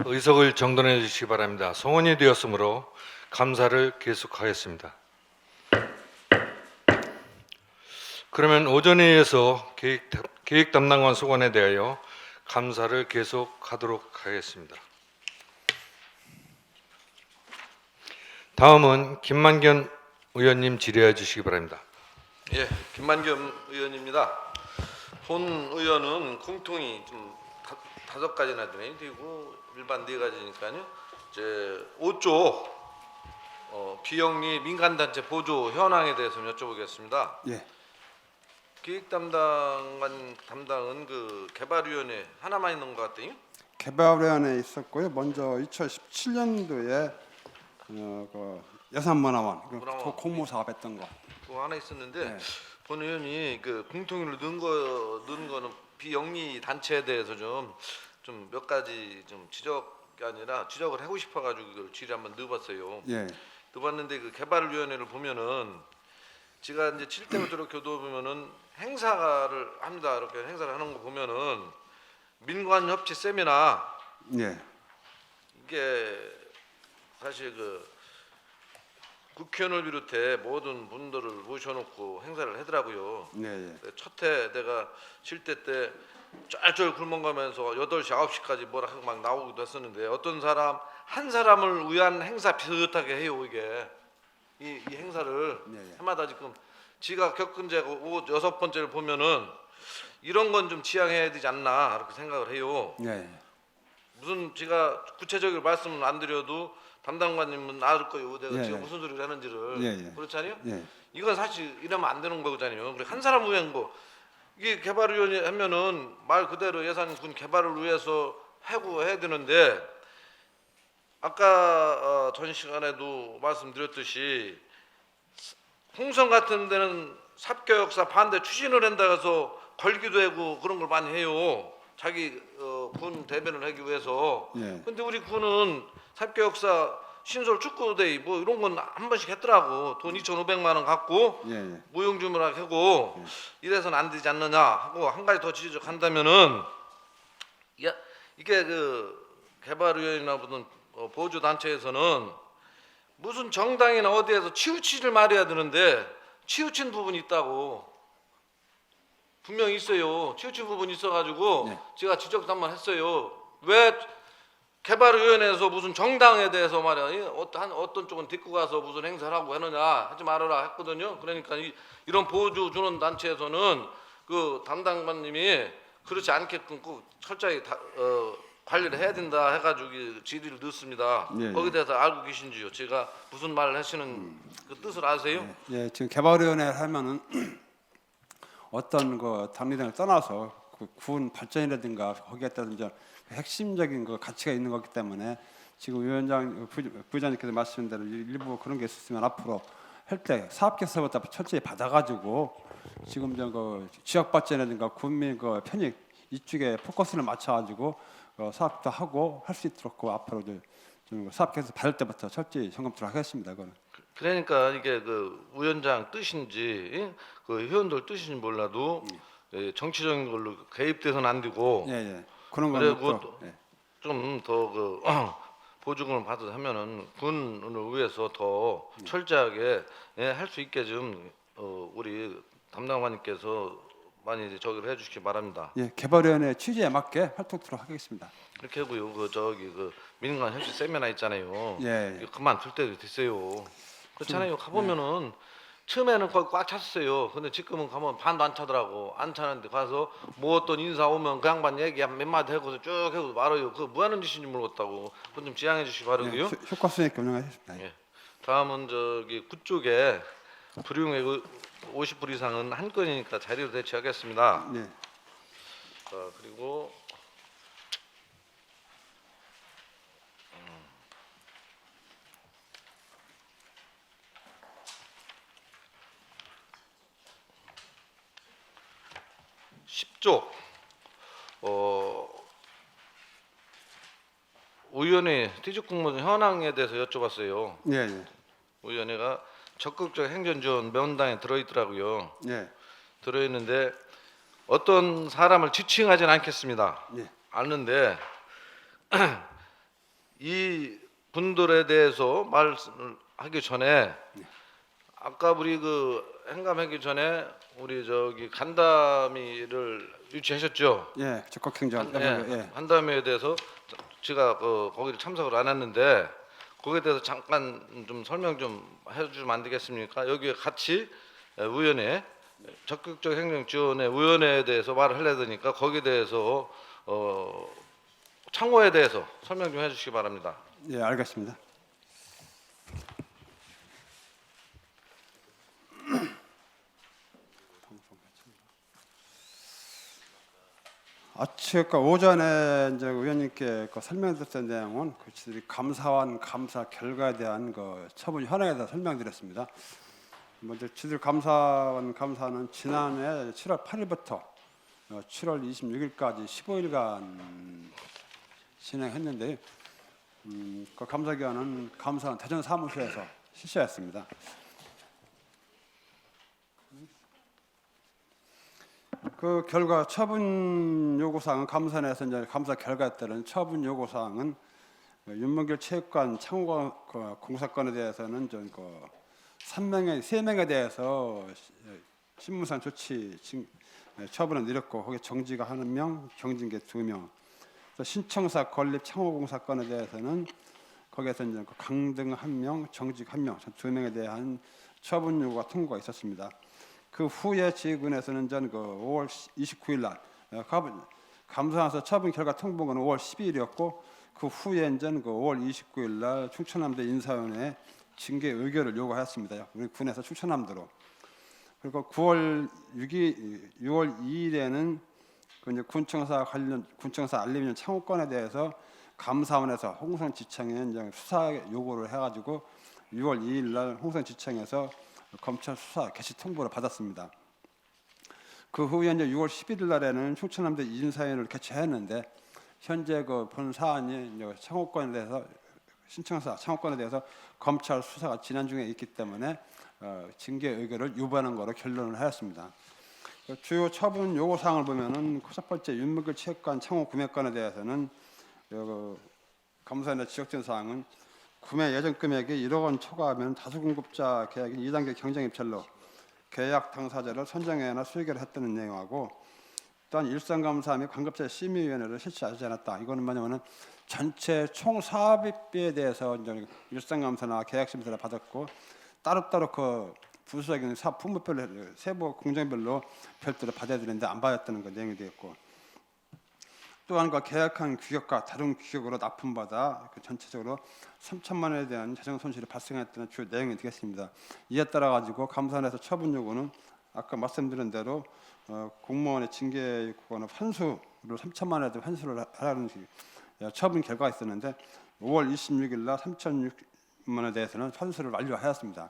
의석을 정돈해 주시기 바랍니다. 송원이 되었으므로 감사를 계속하겠습니다. 그러면 오전회의에서 계획 담당관 소관에 대하여 감사를 계속하도록 하겠습니다. 다음은 김만견 의원님 질의해 주시기 바랍니다. 예, 김만겸 의원입니다. 본 의원은 공통이 좀 다섯 가지나 되고 일반 네 가지니까요. 이제 5조 비영리 민간단체 보조 현황에 대해서 좀 여쭤보겠습니다. 예, 기획 담당은 그 개발위원회 하나만 있는 것 같더니 개발위원회에 있었고요. 먼저 2017년도에 그 예산문화원 문화원. 공모 사업했던 거. 그거 하나 있었는데 네. 본 의원이 그 공통으로 넣은 거는 비영리 단체에 대해서 좀 몇 가지 좀 지적이 아니라 지적을 하고 싶어가지고 이걸 질의 한번 넣어봤어요. 예, 넣어봤는데 그 개발위원회를 보면은 제가 이제 7대부터 이렇게 보면은 행사를 합니다. 이렇게 행사를 하는 거 보면은 민관협치 세미나 예, 이게 사실 그 국회의원을 비롯해 모든 분들을 모셔놓고 행사를 하더라고요. 예, 예. 첫해 내가 7대 때 쩔쩔 굶어가면서 8시, 9시까지 뭐라 하고 막 나오기도 했었는데 어떤 사람 한 사람을 위한 행사 비슷하게 해요. 이게 이 행사를 예, 예. 해마다 지금 지가 겪은 제가 6번째를 보면은 이런 건 좀 지양해야 되지 않나 그렇게 생각을 해요. 예, 예. 무슨 제가 구체적으로 말씀을 안 드려도 담당관님은 알 거예요. 내가 예, 지금 예. 무슨 소리를 하는지를. 예, 예. 그렇잖아요. 예, 이건 사실 이러면 안 되는 거잖아요. 그래 한 사람 위한 거 이게 개발위원회 하면은 말 그대로 예산군 개발을 위해서 하고 해야 되는데 아까 전 시간에도 말씀드렸듯이 홍성 같은 데는 삽교역사 반대 추진을 한다 해서 걸기도 하고 그런 걸 많이 해요. 자기 군 대변을 하기 위해서. 예. 근데 우리 군은 삽교역사 신설 축구대회 뭐 이런 건 한 번씩 했더라고. 돈 2,500만 원 갖고 예, 예. 무용주물하게 하고 이래서는 안 되지 않느냐 하고 한 가지 더 지적한다면은 이게 그 개발위원회나 무슨 보조 단체에서는 무슨 정당이나 어디에서 치우치를 말해야 되는데 치우친 부분이 있다고 분명히 있어요. 치우친 부분이 있어가지고 네. 제가 지적도 한번 했어요. 왜 개발위원회에서 무슨 정당에 대해서 말이야 어떤 쪽은 데리고 가서 무슨 행사를 하고 하느냐 하지 말아라 했거든요. 그러니까 이런 보조 주는 단체에서는 그 담당관님이 그렇지 않게끔 꼭 철저히 관리를 해야 된다 해가지고 질의를 넣습니다. 예, 거기에 예. 대해서 알고 계신지요? 제가 무슨 말을 하시는 그 뜻을 아세요? 예, 지금 개발위원회를 하면은 어떤 그 당리당을 떠나서 그 군 발전이라든가 거기에 따른 이제 핵심적인 그 가치가 있는 거기 때문에 지금 위원장 부의장님께서 말씀하신 대로 일부 그런 게 있었으면 앞으로 할 때 사업계획서부터 철저히 받아가지고 지금 그 지역 발전이라든가 군민 그 편익 이쪽에 포커스를 맞춰가지고 사업도 하고 할 수 있도록 그 앞으로 좀 사업계획서 받을 때부터 철저히 점검토록 하겠습니다. 그거는. 그러니까 이게 그 위원장 뜻인지 그 회원들 뜻인지 몰라도 정치적인 걸로 개입돼서는 안 되고 예, 예. 그런 그래, 거는 그것도 예. 좀 더 그 보조금을 받아서 하면은 군을 위해서 더 철저하게 할 수 있게 좀 우리 담당관님께서 많이 이제 저기를 해주시기 바랍니다. 예, 개발위원회 취지에 맞게 활동토록 하겠습니다. 이렇게 하고요. 그 민간 협치 세미나 있잖아요. 예, 예. 이거 그만둘 때도 됐어요. 그렇잖아요. 가보면은 처음에는 거기 꽉 찼어요. 근데 지금은 가면 반도 안 차더라고. 안 차는데 가서 뭐 어떤 인사 오면 그 양반 얘기 몇 마디 하고서 쭉 하고 말아요. 그거 뭐 하는 짓인지 모르겠다고. 그건 좀 지양해 주시기 바라고요. 효과성 있게 운영하겠습니다. 예. 다음은 저기 구쪽에 불용액 50불 이상은 한 건이니까 자리로 대체하겠습니다. 네. 자, 그리고 (10조) 의원회 퇴직 공무원 현황에 대해서 여쭤봤어요. 예, 예. 의원회가 적극적 행정 지원 명단에 들어있더라고요. 예. 들어있는데 어떤 사람을 지칭하진 않겠습니다. 예. 아는데 이 분들에 대해서 말씀을 하기 전에 아까 우리 그 행감하기 전에 우리 저기 간담회를 유치하셨죠? 예, 적극 행정. 예. 간담회에 대해서 제가 거기를 참석을 안 했는데 거기에 대해서 잠깐 좀 설명 좀 해주시면 안 되겠습니까? 여기에 같이 위원회 적극적 행정 지원의 위원회에 대해서 말을 하려야 되니까 거기에 대해서 창호에 대해서 설명 좀 해주시기 바랍니다. 예, 알겠습니다. 아까 오전에 이제 의원님께 설명드렸던 내용은 저희들이 감사원 감사 결과에 대한 처분 현황에 대해서 설명드렸습니다. 먼저 저희들 감사원 감사는 지난해 7월 8일부터 7월 26일까지 15일간 진행했는데 그 감사 기간은 감사원 대전 사무소에서 실시했습니다. 그 결과 처분 요구사항은 감사원에서 이제 감사 결과에 따른 처분 요구사항은 윤문길 체육관 창호 공사건에 대해서는 그 3명에 대해서 신문상 조치 처분을 내렸고 거기에 정지가 1명, 경징계 2명. 또 신청사 건립 창호 공사건에 대해서는 거기에서 이제 강등 1명, 정직 1명, 2명에 대한 처분 요구가 통과가 있었습니다. 그 후에 지휘군에서는 전 5월 29일 날 감사원에서 처분 결과 통보는 5월 12일이었고 그 후에 이제 5월 29일 날 충청남도 인사위원회에 징계 의결을 요구하였습니다. 우리 군에서 충청남도로. 그리고 6월 2일에는 이제 군청사 알림용 창호권에 대해서 감사원에서 홍성지청에 이제 수사 요구를 해가지고 6월 2일 날 홍성지청에서 검찰 수사 개시 통보를 받았습니다. 그 후에 이제 6월 11일 날에는 충청남도 인사위원회를 개최했는데 현재 본 사안이 이제 창호권에 대해서 신청사 창호권에 대해서 검찰 수사가 진행 중에 있기 때문에 징계 의결을 유보하는 것으로 결론을 하였습니다. 주요 처분 요구 사항을 보면은 첫 번째 윤문길 체육관 창호 구매권에 대해서는 감사원에 지적된 사항은 구매 예정 금액이 1억 원 초과하면 다수 공급자 계약인 2단계 경쟁 입찰로 계약 당사자를 선정해나 수의결을 했다는 내용하고 또한 일선감사 및 관급자 심의위원회를 실시하지 않았다. 이거는 뭐냐면은 전체 총 사업비에 대해서 이제 일선감사나 계약심사를 받았고 따로따로 그 부수적인 사업 품목별로 세부 공정별로 별도로 받아야 되는데 안 받았다는 거 내용이 되었고 또한 그 계약한 규격과 다른 규격으로 납품받아 전체적으로 3천만 원에 대한 재정 손실이 발생했다는 주요 내용이 되겠습니다. 이에 따라 가지고 감사원에서 처분 요구는 아까 말씀드린 대로 공무원의 징계 요구는 환수를 3천만 원에 대한 환수를 하라는 처분 결과가 있었는데 5월 26일 날 3,600만 원에 대해서는 환수를 완료하였습니다.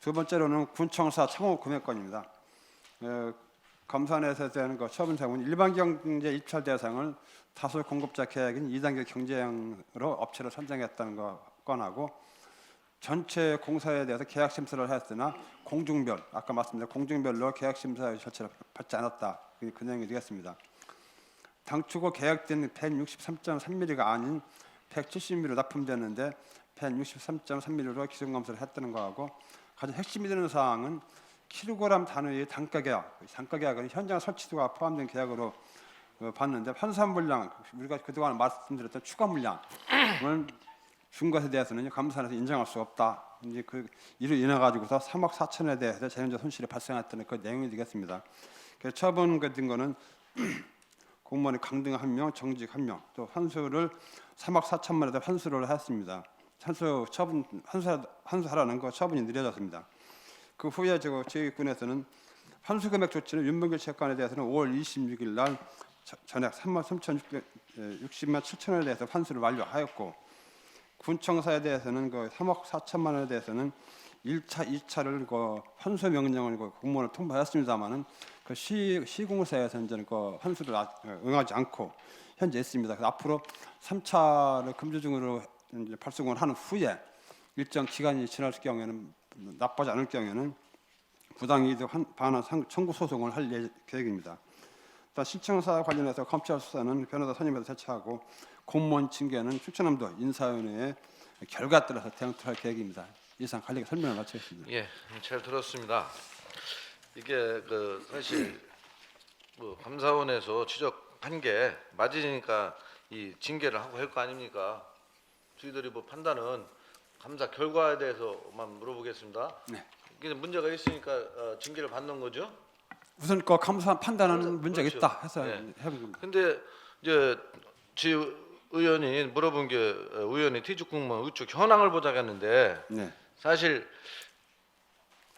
두 번째로는 군청사 창호 구매권입니다. 감사원에서 되는 처분 사항은 일반 경제 입찰 대상을 다수 공급자 계약인 2단계 경쟁으로 업체를 선정했다는 건하고 전체 공사에 대해서 계약 심사를 하였으나 공중별 아까 말씀드린 공중별로 계약 심사 절차를 받지 않았다. 그 내용이 되겠습니다. 당초 계약된 163.3mm가 아닌 170mm로 납품됐는데 163.3mm로 기준 검사를 했다는 거하고 가장 핵심이 되는 사항은 킬로그램 단위의 단가 계약은 현장 설치도가 포함된 계약으로 봤는데 환산 물량 우리가 그동안 말씀드렸던 추가 물량을 준 것에 대해서는 감사원에서 인정할 수 없다. 이제 이로 인해 가지고서 3억 4천에 대해서 재정적 손실이 발생했다는 그 내용이 되겠습니다. 그래서 처분 같은 거는 공무원이 강등 1명, 정직 1명, 또 환수를 3억 4천만 원에 환수를 했습니다. 환수하라는 거 처분이 느려졌습니다. 그 후에 저희군에서는 환수 금액 조치는 윤문길 체육관에 대해서는 5월 26일 날 전액 3만 3,660만 7천 원에 대해서 환수를 완료하였고 군청사에 대해서는 3억 4천만 원에 대해서는 1차, 2차를 환수 명령을 공무원을 통보했습니다만은 그 시공사에서 이제 환수를 응하지 않고 현재 있습니다. 그래서 앞으로 3차를 금주중으로 이제 발송을 한 후에 일정 기간이 지날 경우에는 나빠지 않을 경우에는 부당이득 반환 청구 소송을 할 계획입니다. 또 신청사 관련해서 검찰 수사는 변호사 선임해서 제출하고 공무원 징계는 충청남도 인사위원회의 결과에 따라서 대응할 계획입니다. 이상 관리가 설명을 마치겠습니다. 예, 잘 들었습니다. 이게 그 사실 뭐 감사원에서 지적한 게 맞으니까 이 징계를 하고 할 거 아닙니까? 저희들이 뭐 판단은 감사 결과에 대해서만 물어보겠습니다. 네. 이게 문제가 있으니까 징계를 받는 거죠? 우선 그 감사 판단하는 그렇죠. 문제가 그렇죠. 있다 해서 네. 해본 겁니다. 근데 이제 지 의원이 물어본 게 의원이 퇴직공무원 우측 현황을 보자겠는데 네. 사실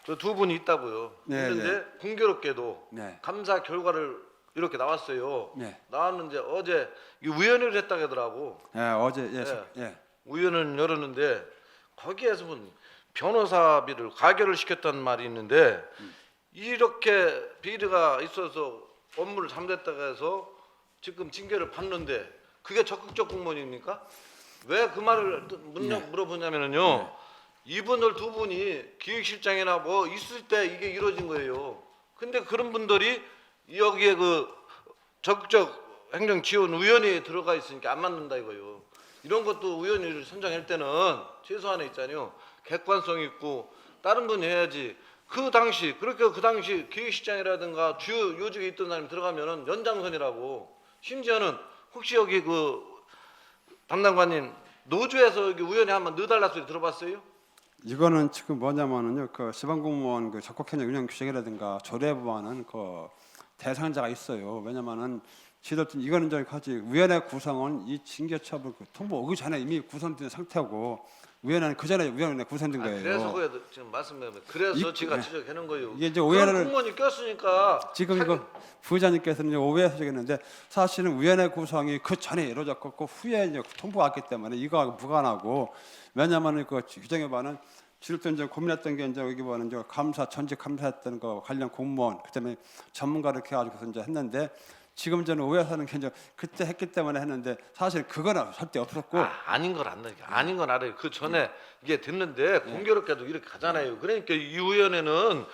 그 두 분이 있다고요. 네, 있는데 공교롭게도 네. 감사 결과를 이렇게 나왔어요. 네. 나왔는데 어제 이 우연을 했다고 하더라고. 예, 어제 예, 네. 예. 우연을 열었는데 거기에서 뭐 변호사비를 가결을 시켰다는 말이 있는데 이렇게 비리가 있어서 업무를 잠됐다고 해서 지금 징계를 받는데 그게 적극적 공무원입니까? 왜 그 말을 물어보냐면요. 이분들 두 분이 기획실장이나 뭐 있을 때 이게 이루어진 거예요. 근데 그런 분들이 여기에 그 적극적 행정 지원 위원회에 들어가 있으니까 안 맞는다 이거요. 이런 것도 위원회를 선정할 때는 최소한에 있잖아요. 객관성 있고 다른 분이 해야지. 그 당시 그렇게 그 당시 기획실장이라든가 주요 요직에 있던 사람이 들어가면은 연장선이라고. 심지어는 혹시 여기 그 담당관님 노조에서 여기 위원회 한번 넣어달라 소리 들어봤어요? 이거는 지금 뭐냐면은요, 그 지방공무원 그 적극행정 운영 규정이라든가 조례부와는 그 대상자가 있어요. 왜냐면은 지들 이거는 저기 하지 위원회 구성은 이 징계처벌 그 통보 오기 전에 이미 구성된 상태고 위원회는 그 전에 위원회 구성된 거예요. 그래서 그게 지금 말씀드리면 그래서 제가 네. 지적해놓은 거예요. 이게 이제 그런 오해를 공무원이 꼈으니까 지금 이거 부의장님께서는 이제 오해해서 저겠는데 사실은 위원회 구성이 그 전에 이루어졌고 그 후에 이제 통보가 왔기 때문에 이거하고 무관하고 왜냐하면 그 규정에 봐는 지금 이제 고민했던 게 이제 여기 보는 이제 감사 전직 감사했던 거 관련 공무원 그다음에 전문가를 이렇게 해가지고 이제 했는데 지금 저는 오해하는 게 이제 그때 했기 때문에 했는데 사실 그거는 절대 없었고 아닌 걸 안다. 아닌 건 알아요. 그 전에 이게 됐는데 공교롭게도 이렇게 가잖아요. 그러니까 이 위원회는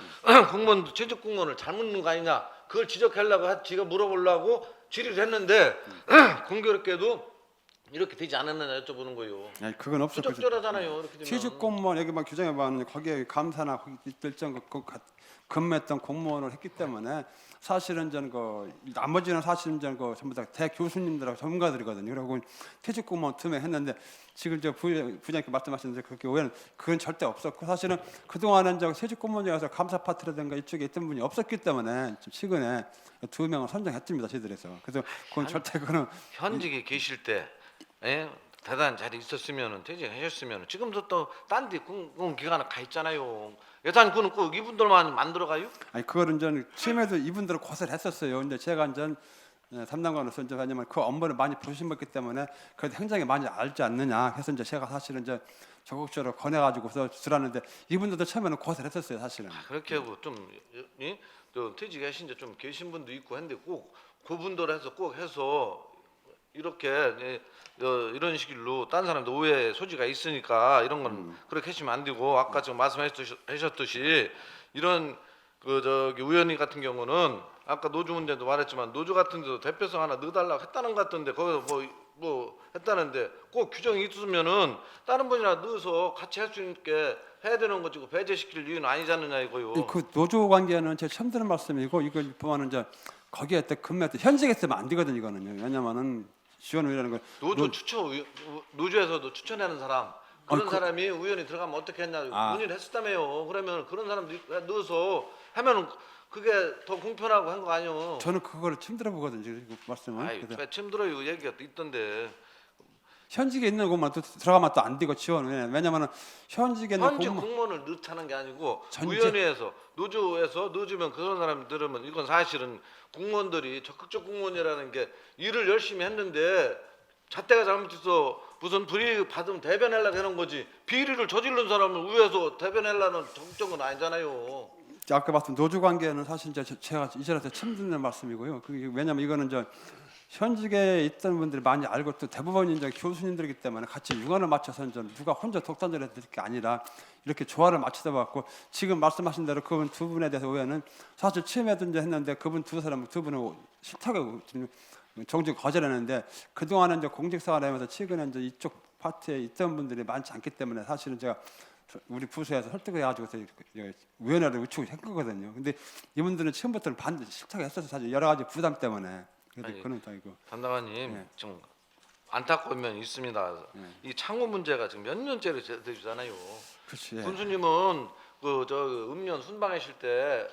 공무원 최적 공무원을 잘못 넣은 거 아니냐. 그걸 지적하려고 지가 물어보려고 질의를 했는데 공교롭게도 이렇게 되지 않았느냐 여쭤보는 거예요. 아니, 그건 없었고 부적절하잖아요. 이렇게 되면. 취직 공무원 여기만 규정해 봐는 거기에 감사나 거기 일정 근무했던 공무원을 했기 때문에 사실은 저는 그 나머지는 사실은 저는 그 전부 다 대교수님들하고 전문가들이거든요. 그리고 퇴직 공무원 2명 했는데 지금 저 부장님께 말씀하셨는데 그렇게 오해는 그건 절대 없었고 사실은 그 동안은 저 퇴직 공무원이라서 감사 파트라든가 이쪽에 있던 분이 없었기 때문에 좀 최근에 2명을 선정했습니다. 저희들에서 그래서 그건 절대 그거는 현직에 계실 때 대단한 자리 있었으면 퇴직하셨으면 지금도 또 딴 데 공공기관에 가 있잖아요. 예산군은 꼭 이분들만 만들어가요? 아니 그거는 전 처음에도 이분들을 고사를 했었어요. 근데 제가 전 담당관으로서 이제 왜냐면 그 업무를 많이 보신 거기 때문에 그래도 행정에 많이 알지 않느냐 해서 이제 제가 사실은 이제 적극적으로 권해가지고서 들었는데 이분들도 처음에는 고사를 했었어요. 사실은. 그렇게 하고 좀 퇴직하신 지 좀 계신 분도 있고 했는데 꼭 그분들 해서 꼭 해서 이렇게 이런 식으로 딴 사람도 오해 소지가 있으니까 이런 건 그렇게 하시면 안 되고 아까 지금 말씀하셨듯이 이런 그 저기 우연히 같은 경우는 아까 노조 문제도 말했지만 노조 같은 데도 대표성 하나 넣어달라고 했다는 것 같던데 거기서 뭐 했다는데 꼭 규정이 있으면은 다른 분이나 넣어서 같이 할 수 있게 해야 되는 거지 배제시킬 이유는 아니지 않느냐 이거요. 그 노조 관계는 제가 처음 듣는 말씀이고 이걸 보면은 이제 거기에 때 근무했던 현직에 있으면 안 되거든요. 이거는요. 왜냐면은 지원위라는 건 노조에서도 추천하는 사람 그런 아니, 사람이 우연히 들어가면 어떻게 했냐 아. 문의를 했었다며요. 그러면 그런 사람 넣어서 하면은 그게 더 공평하고 한 거 아니요. 저는 그거를 처음 들어보거든요. 그 말씀은. 아이 그래서 왜 처음 들어요 얘기가 또 있던데. 현직에 있는 곳만 또 들어가면 또 안 되고 지원은 왜냐면은 현직에 있는 현직 공무원 공무원을 넣자는 게 아니고 전직. 위원회에서 노조에서 넣어주면 그런 사람이 들으면 이건 사실은 공무원들이 적극적 공무원이라는 게 일을 열심히 했는데 잣대가 잘못해서 무슨 불이익 받으면 대변하려고 하는 거지 비리를 저지른 사람을 위에서 대변하려는 적극적은 아니잖아요. 아까 말씀 노조 관계는 사실 이제 제가 이 자리에서 처음 듣는 말씀이고요. 그게 왜냐면 이거는 저 현직에 있던 분들이 많이 알고 또 대부분 이제 교수님들이기 때문에 같이 융합을 맞춰서 이제 누가 혼자 독단적으로 할 게 아니라 이렇게 조화를 맞추다 봤고 지금 말씀하신 대로 그분 두 분에 대해서 오해는 사실 처음에도 이제 했는데 그분 두 분은 싫다고 지금 종종 거절했는데 그 동안은 이제 공직생활을 하면서 최근에 이제 이쪽 파트에 있던 분들이 많지 않기 때문에 사실은 제가 우리 부서에서 설득을 해가지고서 위원회를 우측을 한 거거든요. 근데 이분들은 처음부터는 반드시 싫다고 했어서 사실 여러 가지 부담 때문에. 그래도 아니, 그건 또 이거. 담당관님 네. 좀 안타까운 면이 있습니다. 이 창호 문제가 지금 몇 년째로 되잖아요. 그렇지. 예. 군수님은 그 저 읍면 순방하실 때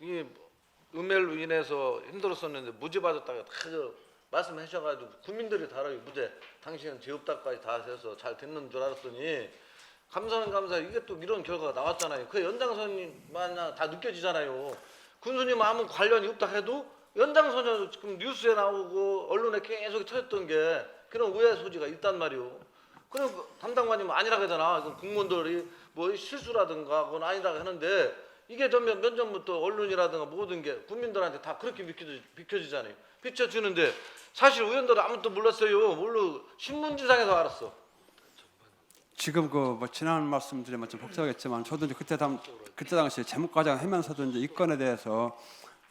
이 음해로 인해서 힘들었었는데 무죄 받았다가 다 말씀하셔가지고 국민들이 다 알아요. 무죄. 당신은 죄 없다까지 다 해서 잘 됐는 줄 알았더니 감사는 감사 이게 또 이런 결과가 나왔잖아요. 그 연장선만 다 느껴지잖아요. 군수님 아무 관련이 없다 해도 연장선은 지금 뉴스에 나오고 언론에 계속 터졌던 게 그런 오해 소지가 있단 말이오. 그럼 그 담당관님은 아니라 그러잖아. 이건 국무원들이 뭐 실수라든가 그건 아니라고 하는데 이게 몇 전부터 언론이라든가 모든 게 국민들한테 다 그렇게 비춰지잖아요. 비춰주는데 사실 의원들은 아무것도 몰랐어요. 신문지상에서 알았어. 지금 그 뭐 지난 말씀드리면 좀 복잡하겠지만 저도 이제 그때 당시 재무과장 하면서도 이제 이 건에 대해서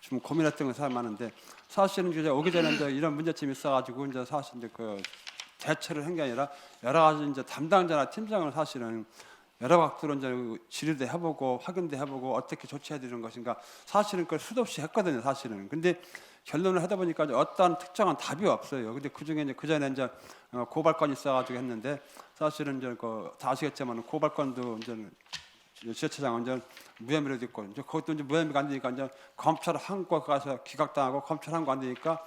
좀 고민했던 게 사실 많은데 사실은 이제 오기 전에 이제 이런 문제점이 있어가지고 이제 사실 이제 그 대처를 한 게 아니라 여러 가지 이제 담당자나 팀장을 사실은 여러 각도로 이제 질의도 해보고 확인도 해보고 어떻게 조치해야 되는 것인가 사실은 그걸 수도 없이 했거든요 사실은. 근데 결론을 하다 보니까 이제 어떠한 특정한 답이 없어요. 근데 그 중에 이제 그 전에 이제 고발건이 있어가지고 했는데 사실은 이제 다 아시겠지만 고발건도 이제 지자체장은 이제 무혐의로 됐고 이제 그것도 이제 무혐의가 안 되니까 이제 검찰 한 거 가서 기각당하고 검찰 한 거 안 되니까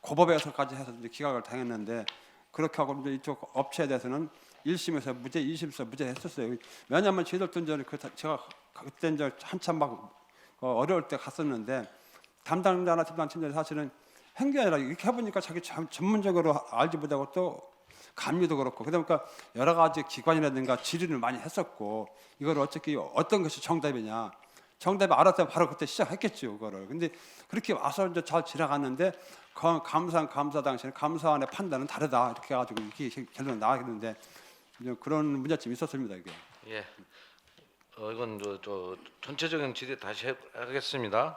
고법에서까지 해서 이제 기각을 당했는데 그렇게 하고 이제 이쪽 업체에 대해서는 1심에서 무죄, 2심에서 무죄 했었어요. 왜냐하면 저희들도 이제 제가 그때 이제 한참 막 어려울 때 갔었는데 담당자나 팀장이 사실은 한 게 아니라 이렇게 해보니까 자기 전문적으로 알지 못하고 또 감리도 그렇고 그러니까 여러 가지 기관이라든가 질의를 많이 했었고 이걸 어떻게 어떤 것이 정답이냐 정답이 알았다면 바로 그때 시작했겠죠 그거를. 근데 그렇게 와서 이제 잘 지나갔는데 감사 당시에 감사원의 판단은 다르다 이렇게 해가지고 이렇게 결론 나왔는데 그런 문제점이 있었습니다 이게. 예. 이건 저 전체적인 질의 다시 하겠습니다.